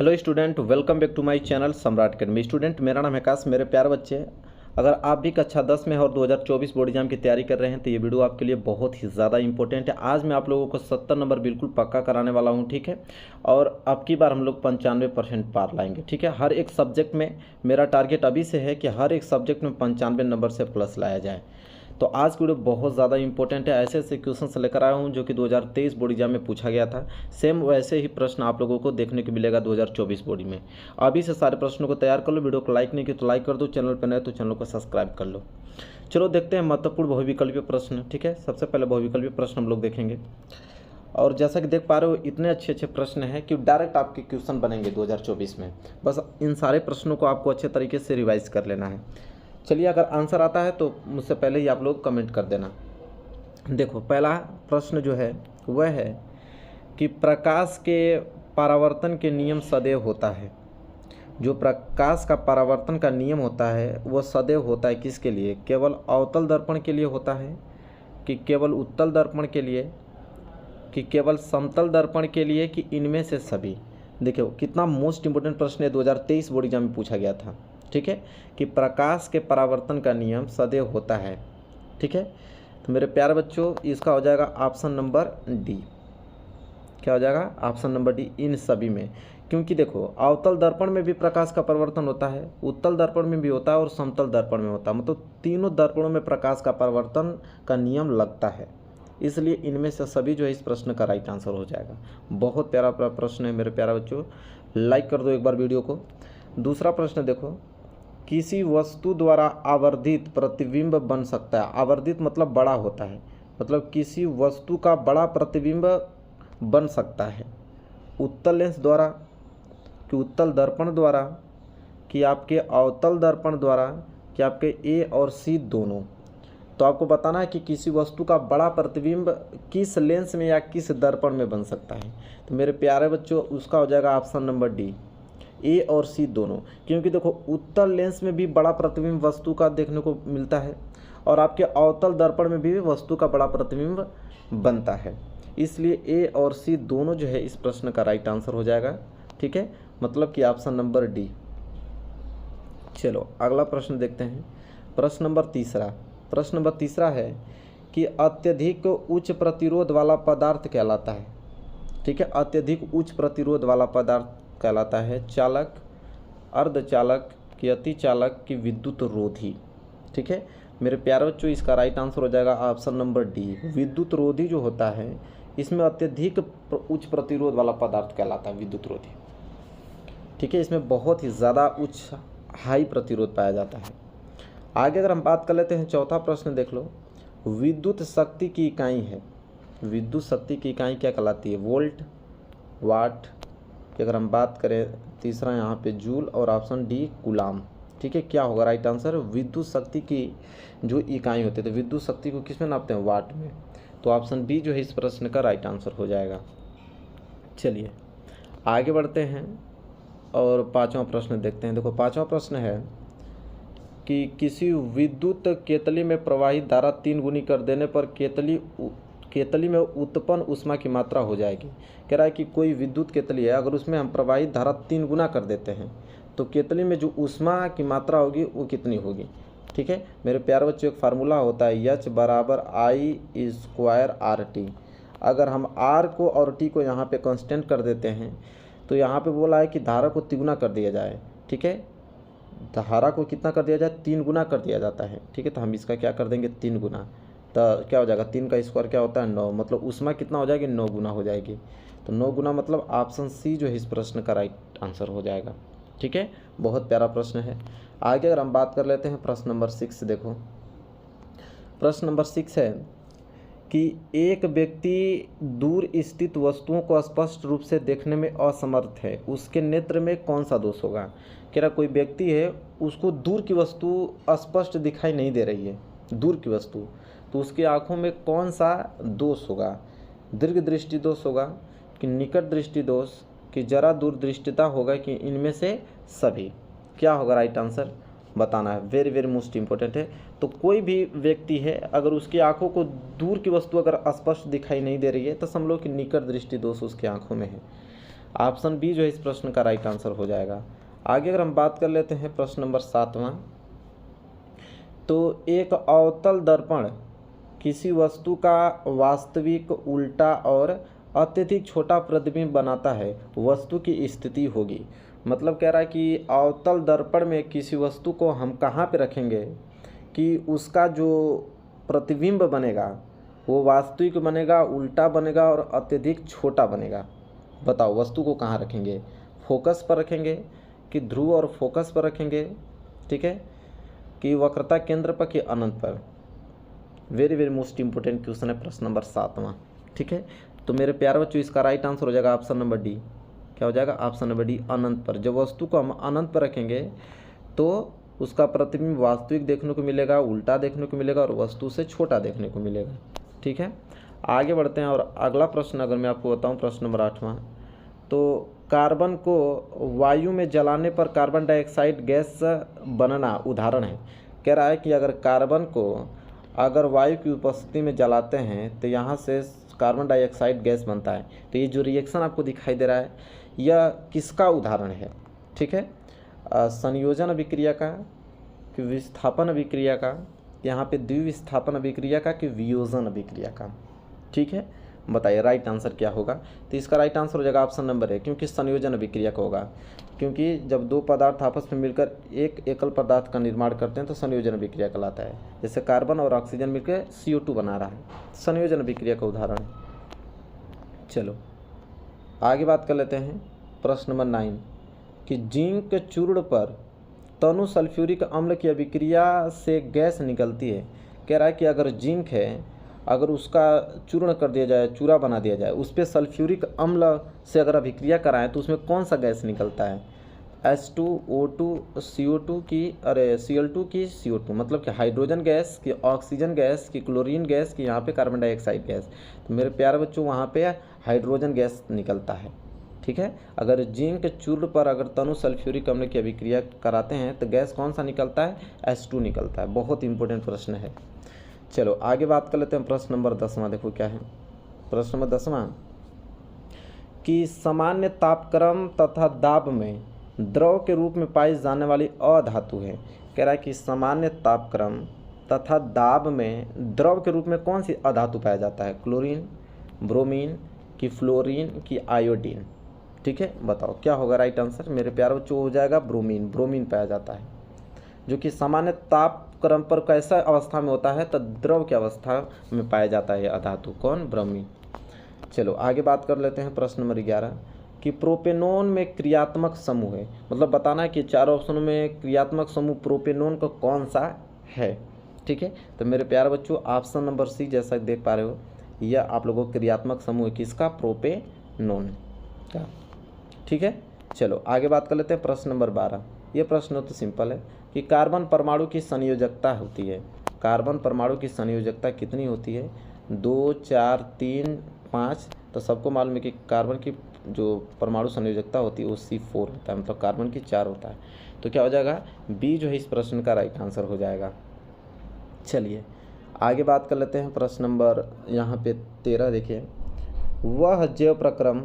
Hello student, welcome back to my channel Samrat academy. Student, मेरा नाम है आकाश। मेरे प्यारे बच्चे, अगर आप भी कक्षा 10 में और 2024 बोर्ड एग्जाम की तैयारी कर रहे हैं तो ये वीडियो आपके लिए बहुत ही ज़्यादा इंपॉर्टेंट है। आज मैं आप लोगों को 70 नंबर बिल्कुल पक्का कराने वाला हूँ, ठीक है। और अब की बार हम लोग 95% पार लाएंगे, ठीक है। हर एक सब्जेक्ट में मेरा टारगेट अभी से है कि हर एक सब्जेक्ट में 95 नंबर से प्लस लाया जाए। तो आज की वीडियो बहुत ज़्यादा इंपॉर्टेंट है। ऐसे ऐसे क्वेश्चन लेकर आया हूँ जो कि 2023 बोर्ड एग्जाम में पूछा गया था। सेम वैसे ही प्रश्न आप लोगों को देखने को मिलेगा 2024 बोर्ड में। अभी से सारे प्रश्नों को तैयार कर लो। वीडियो को लाइक नहीं किया तो लाइक कर दो, चैनल पर नए तो चैनल को सब्सक्राइब कर लो। चलो देखते हैं महत्वपूर्ण बहुविकल्पीय प्रश्न, ठीक है। सबसे पहले बहुविकल्पीय प्रश्न हम लोग देखेंगे। और जैसा कि देख पा रहे हो, इतने अच्छे अच्छे प्रश्न हैं कि डायरेक्ट आपके क्वेश्चन बनेंगे 2024 में। बस इन सारे प्रश्नों को आपको अच्छे तरीके से रिवाइज कर लेना है। चलिए, अगर आंसर आता है तो मुझसे पहले ही आप लोग कमेंट कर देना। देखो, पहला प्रश्न जो है वह है कि प्रकाश के परावर्तन के नियम सदैव होता है। जो प्रकाश का परावर्तन का नियम होता है वह सदैव होता है किसके लिए? केवल अवतल दर्पण के लिए होता है, कि केवल उत्तल दर्पण के लिए, कि केवल समतल दर्पण के लिए, कि इनमें से सभी? देखो कितना मोस्ट इंपोर्टेंट प्रश्न है, 2023 बोर्ड एग्जाम में पूछा गया था, ठीक है। कि प्रकाश के परावर्तन का नियम सदैव होता है, ठीक है। तो मेरे प्यारे बच्चों, इसका हो जाएगा ऑप्शन नंबर डी। क्या हो जाएगा? ऑप्शन नंबर डी, इन सभी में। क्योंकि देखो, अवतल दर्पण में भी प्रकाश का परिवर्तन होता है, उत्तल दर्पण में भी होता है और समतल दर्पण में होता है। मतलब तीनों दर्पणों में प्रकाश का परिवर्तन का नियम लगता है। इसलिए इनमें से सभी जो है इस प्रश्न का राइट आंसर हो जाएगा। बहुत प्यारा प्रश्न है मेरे प्यारे बच्चों, लाइक कर दो एक बार वीडियो को। दूसरा प्रश्न देखो, किसी वस्तु द्वारा आवर्धित प्रतिबिंब बन सकता है। आवर्धित मतलब बड़ा होता है, मतलब किसी वस्तु का बड़ा प्रतिबिंब बन सकता है। उत्तल लेंस द्वारा, कि उत्तल दर्पण द्वारा, कि आपके अवतल दर्पण द्वारा, कि आपके ए और सी दोनों। तो आपको बताना है कि किसी वस्तु का बड़ा प्रतिबिंब किस लेंस में या किस दर्पण में बन सकता है। तो मेरे प्यारे बच्चों, उसका हो जाएगा ऑप्शन नंबर डी, ए और सी दोनों। क्योंकि देखो, उत्तल लेंस में भी बड़ा प्रतिबिंब वस्तु का देखने को मिलता है और आपके अवतल दर्पण में भी वस्तु का बड़ा प्रतिबिंब बनता है। इसलिए ए और सी दोनों जो है इस प्रश्न का राइट आंसर हो जाएगा, ठीक है। मतलब कि ऑप्शन नंबर डी। चलो अगला प्रश्न देखते हैं। प्रश्न नंबर तीसरा है कि अत्यधिक उच्च प्रतिरोध वाला पदार्थ कहलाता है, ठीक है। अत्यधिक उच्च प्रतिरोध वाला पदार्थ कहलाता है चालक, अर्धचालक, कि अतिचालक, कि विद्युत रोधी, ठीक है। मेरे प्यारे बच्चों, इसका राइट आंसर हो जाएगा ऑप्शन नंबर डी, विद्युत रोधी। जो होता है इसमें अत्यधिक उच्च प्रतिरोध वाला पदार्थ कहलाता है विद्युत रोधी, ठीक है। इसमें बहुत ही ज़्यादा उच्च हाई प्रतिरोध पाया जाता है। आगे अगर हम बात कर लेते हैं, चौथा प्रश्न देख लो। विद्युत शक्ति की इकाई है, विद्युत शक्ति की इकाई क्या कहलाती है? वोल्ट, वाट, कि अगर हम बात करें तीसरा यहाँ पे जूल, और ऑप्शन डी कूलाम, ठीक है। क्या होगा राइट आंसर? विद्युत शक्ति की जो इकाई होती है, तो विद्युत शक्ति को किस में नापते हैं? वाट में। तो ऑप्शन बी जो है इस प्रश्न का राइट आंसर हो जाएगा। चलिए आगे बढ़ते हैं और पांचवा प्रश्न देखते हैं। देखो, पांचवा प्रश्न है कि किसी विद्युत केतली में प्रवाहित धारा 3 गुनी कर देने पर केतली में उत्पन्न ऊष्मा की मात्रा हो जाएगी। कह रहा है कि कोई विद्युत केतली है, अगर उसमें हम प्रवाहित धारा 3 गुना कर देते हैं तो केतली में जो ऊष्मा की मात्रा होगी वो कितनी होगी, ठीक है। मेरे प्यारे बच्चों, एक फार्मूला होता है H बराबर I² RT। अगर हम R को और T को यहाँ पे कांस्टेंट कर देते हैं तो यहाँ पे बोला है कि धारा को तिगुना कर दिया जाए, ठीक है। धारा को कितना कर दिया जाए? 3 गुना कर दिया जाता है, ठीक है। तो हम इसका क्या कर देंगे? 3 गुना। तो क्या हो जाएगा? 3 का स्क्वायर क्या होता है? 9। मतलब ऊष्मा कितना हो जाएगी? 9 गुना हो जाएगी। तो 9 गुना मतलब ऑप्शन सी जो है इस प्रश्न का राइट आंसर हो जाएगा, ठीक है। बहुत प्यारा प्रश्न है। आगे अगर हम बात कर लेते हैं प्रश्न नंबर 6। देखो, प्रश्न नंबर 6 है कि एक व्यक्ति दूर स्थित वस्तुओं को स्पष्ट रूप से देखने में असमर्थ है, उसके नेत्र में कौन सा दोष होगा? कह रहा कोई व्यक्ति है, उसको दूर की वस्तु स्पष्ट दिखाई नहीं दे रही है, दूर की वस्तु, तो उसकी आंखों में कौन सा दोष होगा? दीर्घ दृष्टि दोष होगा, कि निकट दृष्टि दोष, कि जरा दूरदृष्टिता होगा, कि इनमें से सभी? क्या होगा राइट आंसर? बताना है। वेरी वेरी मोस्ट इंपॉर्टेंट है। तो कोई भी व्यक्ति है, अगर उसकी आंखों को दूर की वस्तु अगर स्पष्ट दिखाई नहीं दे रही है तो समझ लो कि निकट दृष्टि दोष उसकी आंखों में है। ऑप्शन बी जो है इस प्रश्न का राइट आंसर हो जाएगा। आगे अगर हम बात कर लेते हैं प्रश्न नंबर 7वां, तो एक अवतल दर्पण किसी वस्तु का वास्तविक, उल्टा और अत्यधिक छोटा प्रतिबिंब बनाता है, वस्तु की स्थिति होगी। मतलब कह रहा है कि अवतल दर्पण में किसी वस्तु को हम कहाँ पे रखेंगे कि उसका जो प्रतिबिंब बनेगा वो वास्तविक बनेगा, उल्टा बनेगा और अत्यधिक छोटा बनेगा। बताओ वस्तु को कहाँ रखेंगे, फोकस पर रखेंगे कि ध्रुव और फोकस पर रखेंगे, ठीक है, कि वक्रता केंद्र पर कि अनंत पर। Very very most important question है प्रश्न नंबर 7वां, ठीक है। तो मेरे प्यारे बच्चों इसका राइट आंसर हो जाएगा ऑप्शन नंबर डी। क्या हो जाएगा? ऑप्शन नंबर डी, अनंत पर। जब वस्तु को हम अनंत पर रखेंगे तो उसका प्रतिबिंब वास्तविक देखने को मिलेगा, उल्टा देखने को मिलेगा और वस्तु से छोटा देखने को मिलेगा, ठीक है। आगे बढ़ते हैं और अगला प्रश्न अगर मैं आपको बताऊं, प्रश्न नंबर 8वां, तो कार्बन को वायु में जलाने पर कार्बन डाइऑक्साइड गैस बनना उदाहरण है। कह रहा है कि अगर कार्बन को अगर वायु की उपस्थिति में जलाते हैं तो यहाँ से कार्बन डाइऑक्साइड गैस बनता है। तो ये जो रिएक्शन आपको दिखाई दे रहा है यह किसका उदाहरण है, ठीक है? संयोजन अभिक्रिया का कि विस्थापन अभिक्रिया का, यहाँ पे द्विविस्थापन अभिक्रिया का कि वियोजन अभिक्रिया का, ठीक है। बताइए राइट आंसर क्या होगा? तो इसका राइट आंसर हो जाएगा ऑप्शन नंबर ए, क्योंकि संयोजन अभिक्रिया का होगा। क्योंकि जब दो पदार्थ आपस में मिलकर एक एकल पदार्थ का निर्माण करते हैं तो संयोजन अभिक्रिया कहलाता है। जैसे कार्बन और ऑक्सीजन मिलकर CO2 बना रहा है, संयोजन अभिक्रिया का उदाहरण। चलो आगे बात कर लेते हैं प्रश्न नंबर 9 कि जिंक चूर्ण पर तनु सल्फ्यूरिक अम्ल की अभिक्रिया से गैस निकलती है। कह रहा है कि अगर जिंक है, अगर उसका चूर्ण कर दिया जाए, चूरा बना दिया जाए, उस पर सल्फ्यूरिक अम्ल से अगर अभिक्रिया कराएं तो उसमें कौन सा गैस निकलता है? H2O2 CO2 की Cl2 की CO2, मतलब कि हाइड्रोजन गैस की, ऑक्सीजन गैस की, क्लोरीन गैस की, यहाँ पे कार्बन डाइऑक्साइड गैस। तो मेरे प्यारे बच्चों वहाँ पे हाइड्रोजन गैस निकलता है, ठीक है। अगर जिंक चूर्ण पर अगर तनु सल्फ्यूरिक अम्ल की अभिक्रिया कराते हैं तो गैस कौन सा निकलता है? H2 निकलता है। बहुत इंपॉर्टेंट प्रश्न है। चलो आगे बात कर लेते हैं प्रश्न नंबर 10वां। देखो क्या है प्रश्न नंबर 10वां कि सामान्य तापक्रम तथा दाब में द्रव के रूप में पाई जाने वाली अधातु है। कह रहा है कि सामान्य तापक्रम तथा दाब में द्रव के रूप में कौन सी अधातु पाया जाता है? क्लोरीन, ब्रोमीन की फ्लोरीन की आयोडीन, ठीक है। बताओ क्या होगा राइट आंसर? मेरे प्यारे बच्चों हो जाएगा ब्रोमीन। ब्रोमीन पाया जाता है जो कि सामान्य तापक्रम पर कैसा अवस्था में होता है? तो द्रव की अवस्था में पाया जाता है अधातु। कौन? ब्रोमीन। चलो आगे बात कर लेते हैं प्रश्न नंबर 11 कि प्रोपेनोन में क्रियात्मक समूह है। मतलब बताना है कि चारों ऑप्शनों में क्रियात्मक समूह प्रोपेनोन का कौन सा है, ठीक है। तो मेरे प्यारे बच्चों ऑप्शन नंबर सी जैसा देख पा रहे हो, यह आप लोगों को क्रियात्मक समूह है किसका? प्रोपेनोन का, ठीक है। चलो आगे बात कर लेते हैं प्रश्न नंबर 12। ये प्रश्न तो सिंपल है कि कार्बन परमाणु की संयोजकता होती है। कार्बन परमाणु की संयोजकता कितनी होती है? 2, 4, 3, 5। तो सबको मालूम है कि कार्बन की जो परमाणु संयोजकता होती है वो C4 होता है, मतलब कार्बन की 4 होता है। तो क्या हो जाएगा? बी जो है इस प्रश्न का राइट आंसर हो जाएगा। चलिए आगे बात कर लेते हैं प्रश्न नंबर यहाँ पे 13। देखिए, वह जैव प्रक्रम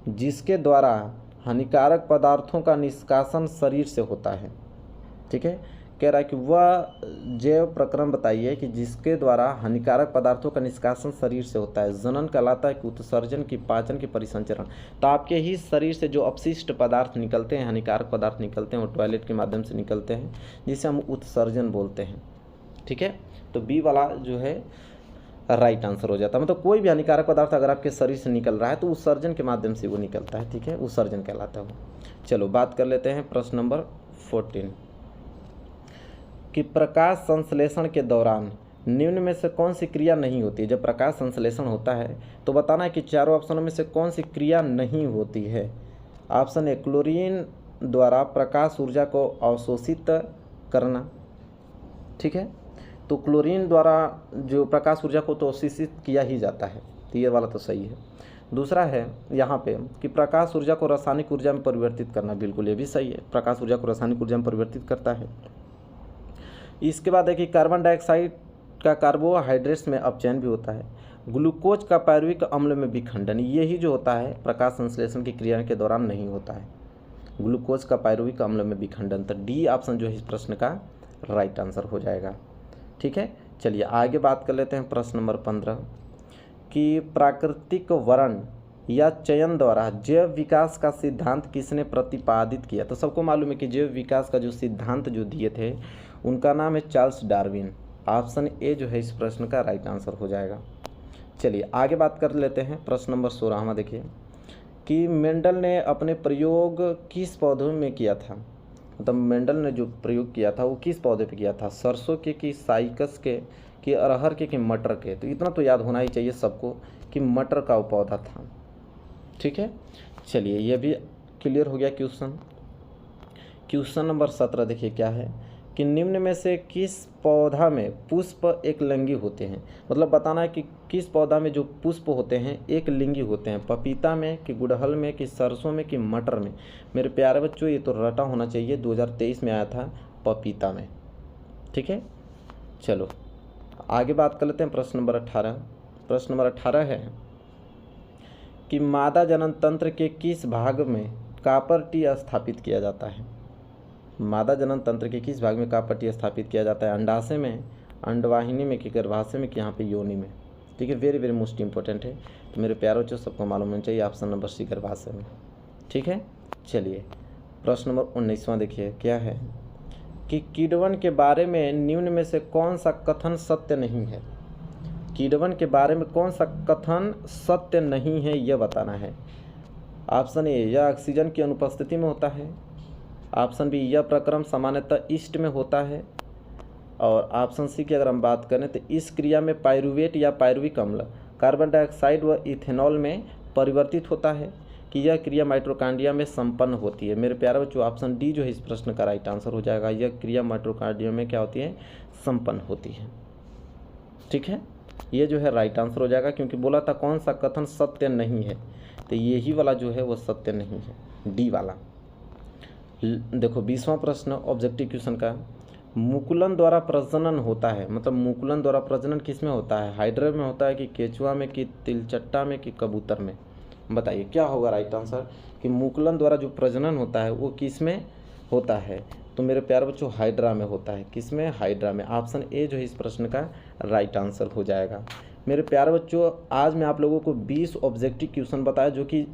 जिसके द्वारा हानिकारक पदार्थों का निष्कासन शरीर से होता है, ठीक है। कह रहा है कि वह जैव प्रक्रम बताइए कि जिसके द्वारा हानिकारक पदार्थों का निष्कासन शरीर से होता है। जनन कहलाता है कि उत्सर्जन की, पाचन की, परिसंचरण। तो आपके ही शरीर से जो अपशिष्ट पदार्थ निकलते हैं, हानिकारक पदार्थ निकलते हैं, वो टॉयलेट के माध्यम से निकलते हैं, जिसे हम उत्सर्जन बोलते हैं, ठीक है। तो बी वाला जो है राइट आंसर हो जाता है। मतलब कोई भी हानिकारक पदार्थ अगर आपके शरीर से निकल रहा है तो उत्सर्जन के माध्यम से वो निकलता है, ठीक है, उत्सर्जन कहलाता है वो। चलो बात कर लेते हैं प्रश्न नंबर 14 कि प्रकाश संश्लेषण के दौरान निम्न में से कौन सी क्रिया नहीं होती है? जब प्रकाश संश्लेषण होता है तो बताना है कि चारों ऑप्शनों में से कौन सी क्रिया नहीं होती है। ऑप्शन ए, क्लोरीन द्वारा प्रकाश ऊर्जा को अवशोषित करना, ठीक है। तो क्लोरीन द्वारा जो प्रकाश ऊर्जा को तो अवशोषित किया ही जाता है, तो ये वाला तो सही है। दूसरा है यहाँ पे कि प्रकाश ऊर्जा को रासायनिक ऊर्जा में परिवर्तित करना, बिल्कुल ये भी सही है, प्रकाश ऊर्जा को रासायनिक ऊर्जा में परिवर्तित करता है। इसके बाद है कि कार्बन डाइऑक्साइड का कार्बोहाइड्रेट्स में अपचयन भी होता है। ग्लूकोज का पायरुविक अम्ल में विखंडन, यही जो होता है प्रकाश संश्लेषण की क्रिया के दौरान नहीं होता है, ग्लूकोज का पायरुविक अम्ल में विखंडन। तो डी ऑप्शन जो है इस प्रश्न का राइट आंसर हो जाएगा। ठीक है, चलिए आगे बात कर लेते हैं। प्रश्न नंबर 15 कि प्राकृतिक वर्ण या चयन द्वारा जैव विकास का सिद्धांत किसने प्रतिपादित किया। तो सबको मालूम है कि जैव विकास का जो सिद्धांत जो दिए थे उनका नाम है चार्ल्स डार्विन। ऑप्शन ए जो है इस प्रश्न का राइट आंसर हो जाएगा। चलिए आगे बात कर लेते हैं। प्रश्न नंबर 16 देखिए कि मेंडल ने अपने प्रयोग किस पौधे में किया था। मतलब मेंडल ने जो प्रयोग किया था वो किस पौधे पे किया था, सरसों के कि साइकस के कि अरहर के कि मटर के। तो इतना तो याद होना ही चाहिए सबको कि मटर का वो पौधा था। ठीक है, चलिए ये भी क्लियर हो गया। क्वेश्चन नंबर 17 देखिए क्या है कि निम्न में से किस पौधा में पुष्प एक लिंगी होते हैं। मतलब बताना है कि किस पौधा में जो पुष्प होते हैं एक लिंगी होते हैं, पपीता में कि गुड़हल में कि सरसों में कि मटर में। मेरे प्यारे बच्चों ये तो रटा होना चाहिए, 2023 में आया था पपीता में। ठीक है, चलो आगे बात कर लेते हैं। प्रश्न नंबर 18। प्रश्न नंबर 18 है कि मादा जनन तंत्र के किस भाग में कॉपर टी स्थापित किया जाता है। मादा जनन तंत्र के किस भाग में कॉपर टी स्थापित किया जाता है, अंडाशय में, अंडवाहिनी में कि गर्भाशय में कि यहाँ पे योनि में। ठीक है, वेरी वेरी मोस्ट इंपॉर्टेंट है। तो मेरे प्यारों बच्चों सबको मालूम होना चाहिए ऑप्शन नंबर सी गर्भाशय में। ठीक है, चलिए प्रश्न नंबर 19वां देखिए क्या है कि कीड़वन के बारे में निम्न में से कौन सा कथन सत्य नहीं है। कीड़वन के बारे में कौन सा कथन सत्य नहीं है यह बताना है। ऑप्शन ए यह ऑक्सीजन की अनुपस्थिति में होता है, ऑप्शन बी यह प्रक्रम सामान्यतः ईस्ट में होता है, और ऑप्शन सी की अगर हम बात करें तो इस क्रिया में पायरुवेट या पायरुविक अम्ल कार्बन डाइऑक्साइड व इथेनॉल में परिवर्तित होता है, कि यह क्रिया माइटोकॉन्ड्रिया में संपन्न होती है। मेरे प्यारे बच्चों ऑप्शन डी जो है इस प्रश्न का राइट आंसर हो जाएगा। यह क्रिया माइटोकॉन्ड्रिया में क्या होती है, संपन्न होती है। ठीक है, ये जो है राइट आंसर हो जाएगा, क्योंकि बोला था कौन सा कथन सत्य नहीं है, तो यही वाला जो है वो सत्य नहीं है, डी वाला। देखो 20वां प्रश्न ऑब्जेक्टिव क्वेश्चन का, मुकुलन द्वारा प्रजनन होता है। मतलब मुकुलन द्वारा प्रजनन किस में होता है, हाइड्रा में होता है कि केचुआ में कि तिलचट्टा में कि कबूतर में। बताइए क्या होगा राइट आंसर कि मुकुलन द्वारा जो प्रजनन होता है वो किस में होता है। तो मेरे प्यारे बच्चों हाइड्रा में होता है। किस में, हाइड्रा में। ऑप्शन ए जो है इस प्रश्न का राइट आंसर हो जाएगा। मेरे प्यारे बच्चों आज मैं आप लोगों को 20 ऑब्जेक्टिव क्वेश्चन बताया, जो कि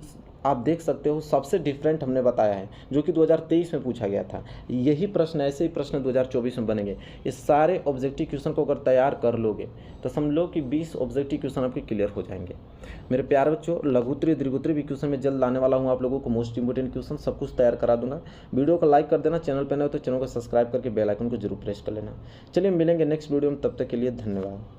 आप देख सकते हो सबसे डिफरेंट हमने बताया है, जो कि 2023 में पूछा गया था। यही प्रश्न, ऐसे ही प्रश्न 2024 में बनेंगे। ये सारे ऑब्जेक्टिव क्वेश्चन को अगर तैयार कर लोगे तो समझ लो कि 20 ऑब्जेक्टिव क्वेश्चन आपके क्लियर हो जाएंगे। मेरे प्यारे बच्चों लघुत्तरीय दीर्घोत्तरीय भी क्वेश्चन में जल्द लाने वाला हूँ आप लोगों को। मोस्ट इंपोर्टेंट क्वेश्चन सब कुछ तैयार करा दूंगा। वीडियो को लाइक कर देना, चैनल पर नए हो तो चैनल को सब्सक्राइब करके बेल आइकन को जरूर प्रेस कर लेना। चलिए मिलेंगे नेक्स्ट वीडियो में, तब तक के लिए धन्यवाद।